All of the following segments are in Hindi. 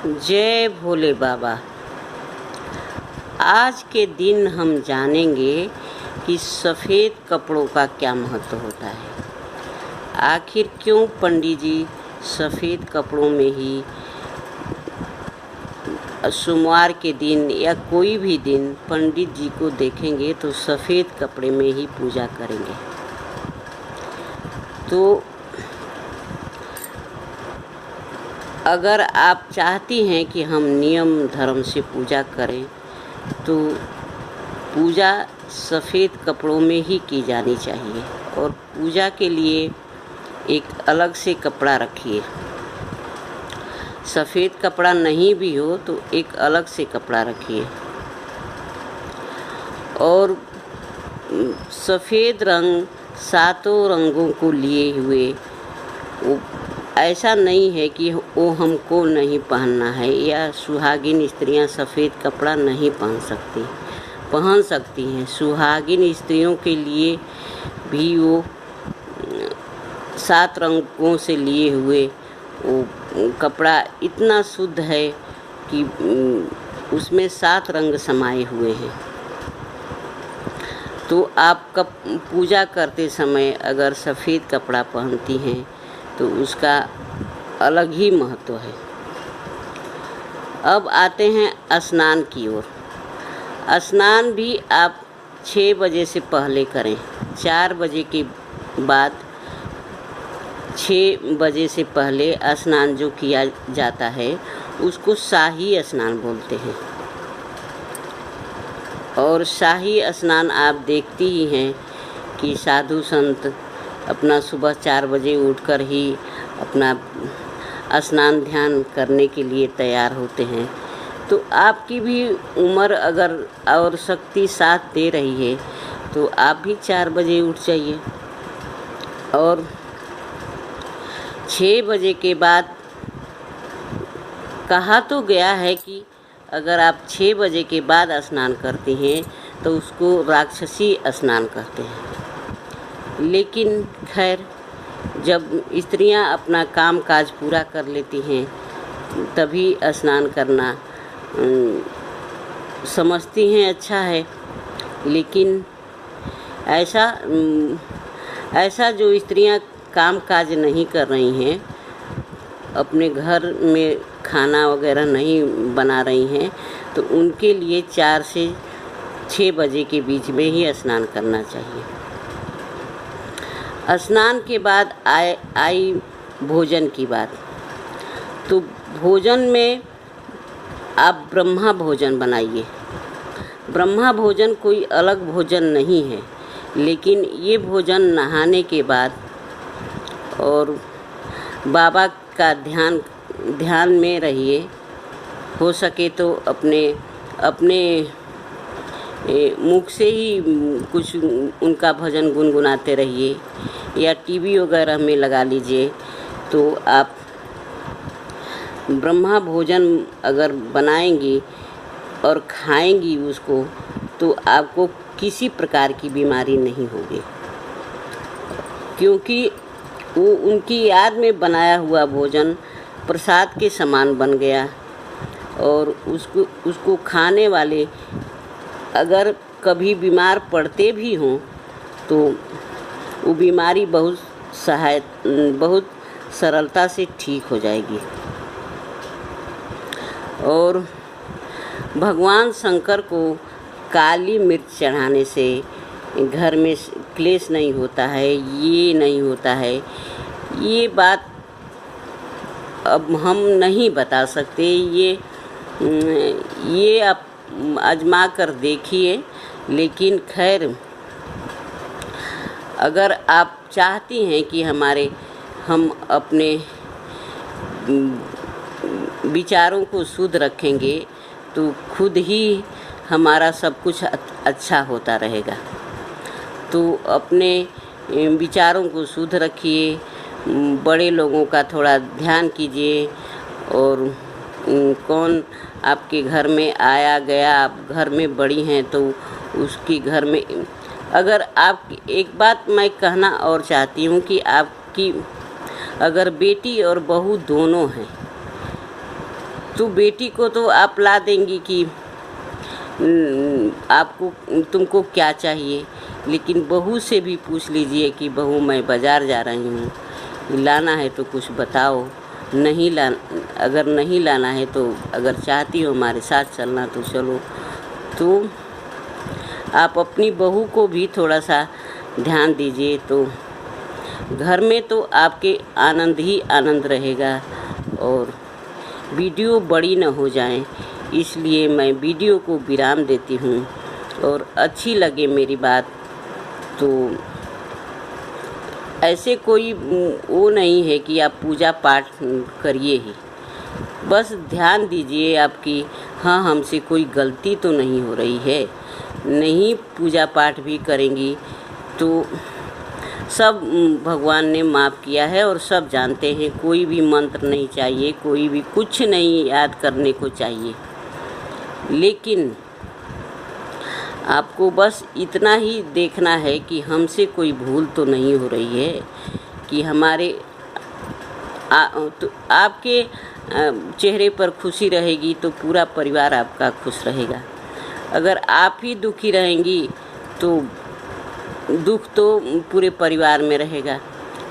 जय भोले बाबा। आज के दिन हम जानेंगे कि सफ़ेद कपड़ों का क्या महत्व होता है। आखिर क्यों पंडित जी सफ़ेद कपड़ों में ही सोमवार के दिन या कोई भी दिन पंडित जी को देखेंगे तो सफ़ेद कपड़े में ही पूजा करेंगे। तो अगर आप चाहती हैं कि हम नियम धर्म से पूजा करें तो पूजा सफ़ेद कपड़ों में ही की जानी चाहिए और पूजा के लिए एक अलग से कपड़ा रखिए। सफ़ेद कपड़ा नहीं भी हो तो एक अलग से कपड़ा रखिए। और सफ़ेद रंग सातों रंगों को लिए हुए, ऐसा नहीं है कि वो हमको नहीं पहनना है या सुहागिन स्त्रियां सफ़ेद कपड़ा नहीं पहन सकती हैं। सुहागिन स्त्रियों के लिए भी वो 7 रंगों से लिए हुए वो कपड़ा इतना शुद्ध है कि उसमें 7 रंग समाये हुए हैं। तो आप पूजा करते समय अगर सफ़ेद कपड़ा पहनती हैं तो उसका अलग ही महत्व है। अब आते हैं स्नान की ओर। स्नान भी आप 6 बजे से पहले करें। 4 बजे के बाद 6 बजे से पहले स्नान जो किया जाता है उसको शाही स्नान बोलते हैं। और शाही स्नान आप देखती ही हैं कि साधु संत अपना सुबह 4 बजे उठकर ही अपना स्नान ध्यान करने के लिए तैयार होते हैं। तो आपकी भी उम्र अगर और शक्ति साथ दे रही है तो आप भी 4 बजे उठ जाइए। और 6 बजे के बाद कहा तो गया है कि अगर आप 6 बजे के बाद स्नान करते हैं तो उसको राक्षसी स्नान कहते हैं। लेकिन खैर, जब स्त्रियां अपना काम काज पूरा कर लेती हैं तभी स्नान करना समझती हैं अच्छा है। लेकिन ऐसा जो स्त्रियां काम काज नहीं कर रही हैं, अपने घर में खाना वगैरह नहीं बना रही हैं, तो उनके लिए 4 से 6 बजे के बीच में ही स्नान करना चाहिए। स्नान के बाद आई भोजन की बात। तो भोजन में आप ब्रह्मा भोजन बनाइए। ब्रह्मा भोजन कोई अलग भोजन नहीं है, लेकिन ये भोजन नहाने के बाद और बाबा का ध्यान में रहिए। हो सके तो अपने मुख से ही कुछ उनका भजन गुनगुनाते रहिए या टीवी वगैरह में लगा लीजिए। तो आप ब्रह्मा भोजन अगर बनाएंगी और खाएंगी उसको तो आपको किसी प्रकार की बीमारी नहीं होगी, क्योंकि वो उनकी याद में बनाया हुआ भोजन प्रसाद के समान बन गया। और उसको खाने वाले अगर कभी बीमार पड़ते भी हों तो वो बीमारी बहुत सरलता से ठीक हो जाएगी। और भगवान शंकर को काली मिर्च चढ़ाने से घर में क्लेश नहीं होता है, ये नहीं होता है। ये बात अब हम नहीं बता सकते। ये आप आजमा कर देखिए। लेकिन खैर, अगर आप चाहती हैं कि हम अपने विचारों को शुद्ध रखेंगे तो खुद ही हमारा सब कुछ अच्छा होता रहेगा। तो अपने विचारों को शुद्ध रखिए, बड़े लोगों का थोड़ा ध्यान कीजिए। और कौन आपके घर में आया गया, आप घर में बड़ी हैं तो उसके घर में अगर आप एक बात मैं कहना और चाहती हूँ कि आपकी अगर बेटी और बहू दोनों हैं तो बेटी को तो आप ला देंगी कि आपको तुमको क्या चाहिए, लेकिन बहू से भी पूछ लीजिए कि बहू मैं बाज़ार जा रही हूँ, लाना है तो कुछ बताओ, नहीं अगर नहीं लाना है तो अगर चाहती हो हमारे साथ चलना तो चलो। तो आप अपनी बहू को भी थोड़ा सा ध्यान दीजिए, तो घर में तो आपके आनंद ही आनंद रहेगा और वीडियो बड़ी न हो जाए, इसलिए मैं वीडियो को विराम देती हूँ। और अच्छी लगे मेरी बात तो ऐसे कोई वो नहीं है कि आप पूजा पाठ करिए ही, बस ध्यान दीजिए आपकी हाँ हमसे कोई गलती तो नहीं हो रही है। नहीं पूजा पाठ भी करेंगी तो सब भगवान ने माफ़ किया है और सब जानते हैं, कोई भी मंत्र नहीं चाहिए, कोई भी कुछ नहीं याद करने को चाहिए। लेकिन आपको बस इतना ही देखना है कि हमसे कोई भूल तो नहीं हो रही है, कि हमारे तो आपके चेहरे पर खुशी रहेगी तो पूरा परिवार आपका खुश रहेगा। अगर आप ही दुखी रहेंगी तो दुख तो पूरे परिवार में रहेगा।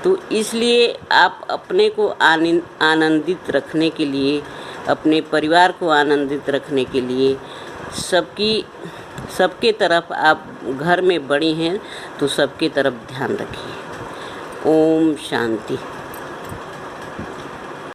तो इसलिए आप अपने को आनंदित रखने के लिए, अपने परिवार को आनंदित रखने के लिए सबके तरफ आप घर में बड़ी हैं तो सबके तरफ ध्यान रखिए। ओम शांति।